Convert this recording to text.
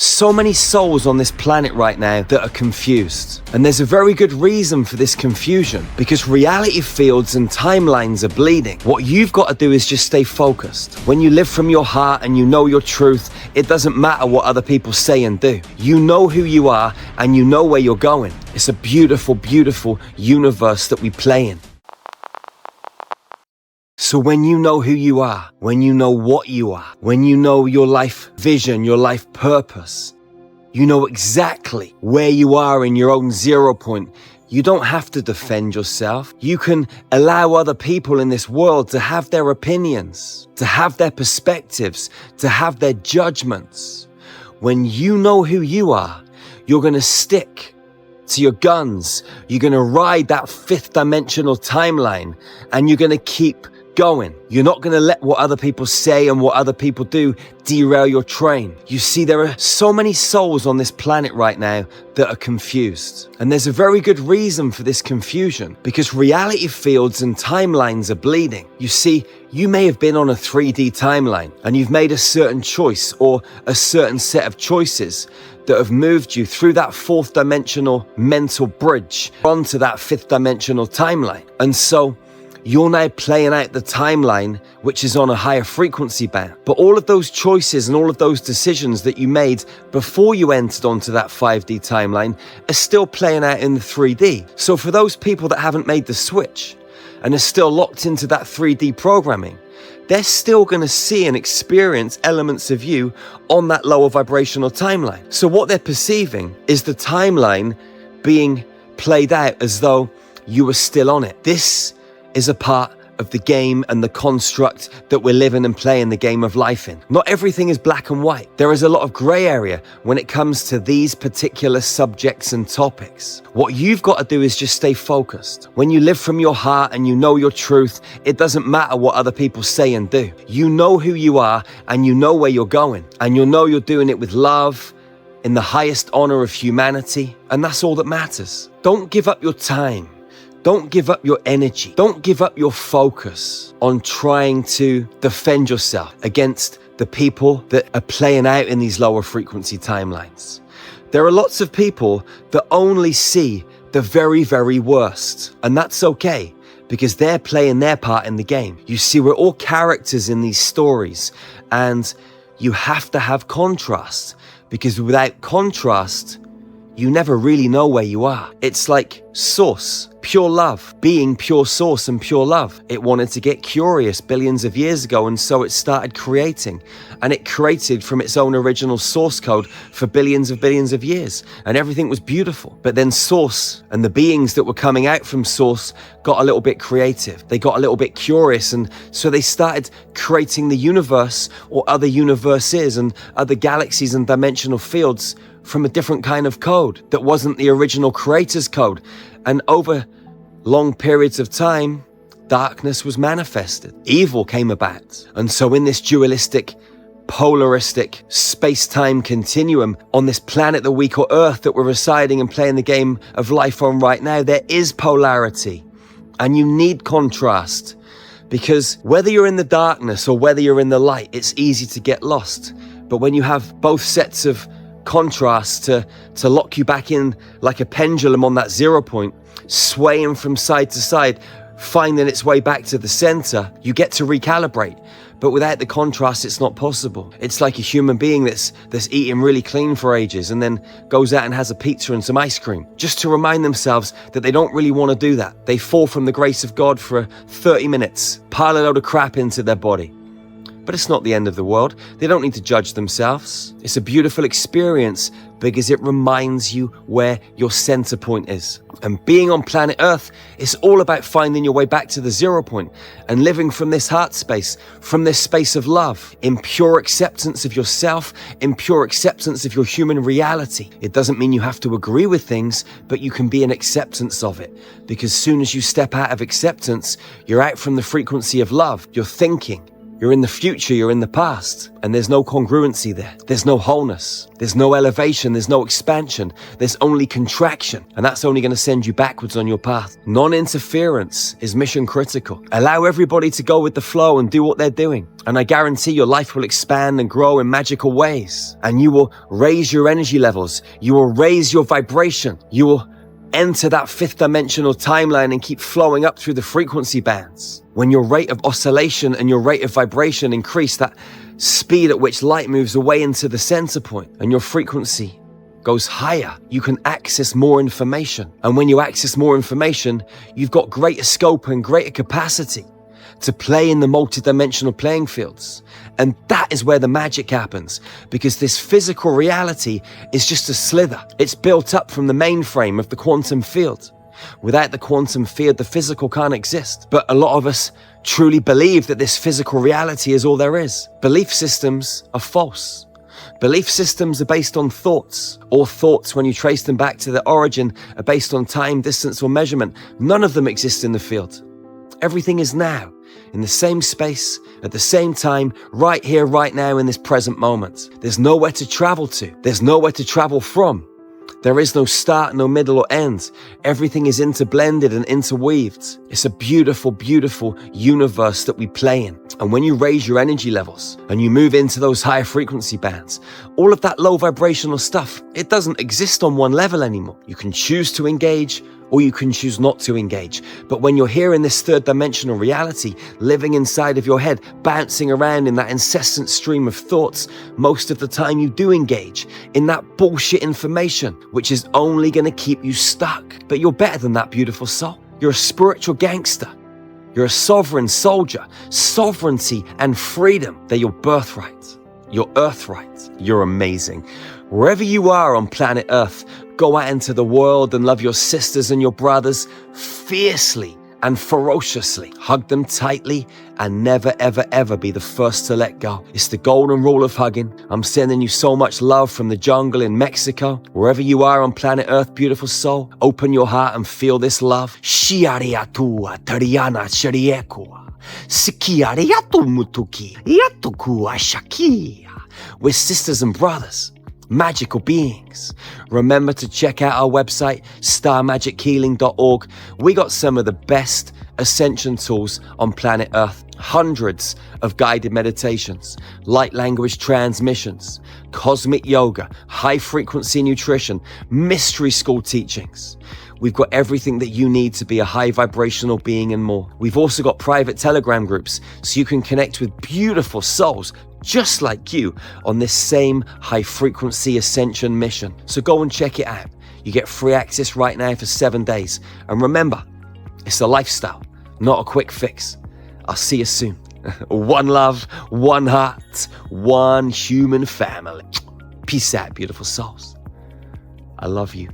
So many souls on this planet right now that are confused. And there's a very good reason for this confusion, because reality fields and timelines are bleeding. What you've got to do is just stay focused. When you live from your heart and you know your truth, it doesn't matter what other people say and do. You know who you are and you know where you're going. It's a beautiful, beautiful universe that we play in. So when you know who you are, when you know what you are, when you know your life vision, your life purpose, you know exactly where you are in your own 0 point. You don't have to defend yourself. You can allow other people in this world to have their opinions, to have their perspectives, to have their judgments. When you know who you are, you're going to stick to your guns. You're going to ride that fifth dimensional timeline, and you're going to keep going. You're not going to let what other people say and what other people do derail your train. You see, there are so many souls on this planet right now that are confused. And there's a very good reason for this confusion, because reality fields and timelines are bleeding. You see, you may have been on a 3D timeline and you've made a certain choice or a certain set of choices that have moved you through that fourth dimensional mental bridge onto that fifth dimensional timeline. And so you're now playing out the timeline, which is on a higher frequency band. But all of those choices and all of those decisions that you made before you entered onto that 5D timeline are still playing out in the 3D. So for those people that haven't made the switch and are still locked into that 3D programming, they're still going to see and experience elements of you on that lower vibrational timeline. So what they're perceiving is the timeline being played out as though you were still on it. This is a part of the game and the construct that we're living and playing the game of life in. Not everything is black and white. There is a lot of gray area when it comes to these particular subjects and topics. What you've got to do is just stay focused. When you live from your heart and you know your truth, it doesn't matter what other people say and do. You know who you are and you know where you're going, and you'll know you're doing it with love, in the highest honor of humanity, and that's all that matters. Don't give up your time. Don't give up your energy. Don't give up your focus on trying to defend yourself against the people that are playing out in these lower frequency timelines. There are lots of people that only see the very, very worst, and that's okay, because they're playing their part in the game. You see, we're all characters in these stories, and you have to have contrast, because without contrast, you never really know where you are. It's like source, pure love, being pure source and pure love. It wanted to get curious billions of years ago, and so it started creating. And it created from its own original source code for billions of years. And everything was beautiful. But then source and the beings that were coming out from source got a little bit creative. They got a little bit curious, and so they started creating the universe or other universes and other galaxies and dimensional fields from a different kind of code that wasn't the original creator's code. And over long periods of time, darkness was manifested. Evil came about. And so in this dualistic, polaristic space-time continuum on this planet that we call Earth that we're residing and playing the game of life on right now, there is polarity. And you need contrast. Because whether you're in the darkness or whether you're in the light, it's easy to get lost. But when you have both sets of contrast to lock you back in like a pendulum on that 0 point, swaying from side to side, finding its way back to the center, you get to recalibrate. But without the contrast, it's not possible. It's like a human being that's eating really clean for ages and then goes out and has a pizza and some ice cream, just to remind themselves that they don't really want to do that. They fall from the grace of God for 30 minutes, pile a load of crap into their body. But it's not the end of the world. They don't need to judge themselves. It's a beautiful experience because it reminds you where your center point is. And being on planet Earth is all about finding your way back to the 0 point and living from this heart space, from this space of love, in pure acceptance of yourself, in pure acceptance of your human reality. It doesn't mean you have to agree with things, but you can be in acceptance of it. Because as soon as you step out of acceptance, you're out from the frequency of love. You're thinking, You're in the future, you're in the past, and there's no congruency there. There's no wholeness. There's no elevation. There's no expansion. There's only contraction, and that's only going to send you backwards on your path. Non-interference is mission critical. Allow everybody to go with the flow and do what they're doing, and I guarantee your life will expand and grow in magical ways, and you will raise your energy levels. You will raise your vibration. You will enter that fifth dimensional timeline and keep flowing up through the frequency bands. When your rate of oscillation and your rate of vibration increase, that speed at which light moves away into the center point and your frequency goes higher, you can access more information. And when you access more information, you've got greater scope and greater capacity to play in the multidimensional playing fields. And that is where the magic happens, because this physical reality is just a slither. It's built up from the mainframe of the quantum field. Without the quantum field, the physical can't exist. But a lot of us truly believe that this physical reality is all there is. Belief systems are false. Belief systems are based on thoughts. All thoughts, when you trace them back to their origin, are based on time, distance, or measurement. None of them exist in the field. Everything is now, in the same space, at the same time, right here, right now, in this present moment. There's nowhere to travel to. There's nowhere to travel from. There is no start, no middle or end. Everything is interblended and interweaved. It's a beautiful, beautiful universe that we play in. And when you raise your energy levels and you move into those higher frequency bands, all of that low vibrational stuff, it doesn't exist on one level anymore. You can choose to engage or you can choose not to engage. But when you're here in this third dimensional reality, living inside of your head, bouncing around in that incessant stream of thoughts, most of the time you do engage in that bullshit information, which is only going to keep you stuck. But you're better than that, beautiful soul. You're a spiritual gangster. You're a sovereign soldier. Sovereignty and freedom, they're your birthright, your earthright. You're amazing. Wherever you are on planet Earth, go out into the world and love your sisters and your brothers fiercely and ferociously. Hug them tightly and never, ever, ever be the first to let go. It's the golden rule of hugging. I'm sending you so much love from the jungle in Mexico. Wherever you are on planet Earth, beautiful soul, open your heart and feel this love. Shiariatua Tariana Shariekua Sikiariatu Mutuki Yatukua Shakia. We're sisters and brothers, magical beings. Remember to check out our website, starmagichealing.org. We got some of the best ascension tools on planet Earth. Hundreds of guided meditations, light language transmissions, cosmic yoga, high frequency nutrition, mystery school teachings. We've got everything that you need to be a high vibrational being and more. We've also got private Telegram groups so you can connect with beautiful souls just like you on this same high frequency ascension mission. So go and check it out. You get free access right now for 7 days. And remember, it's a lifestyle, not a quick fix. I'll see you soon. One love, one heart, one human family. Peace out, beautiful souls. I love you.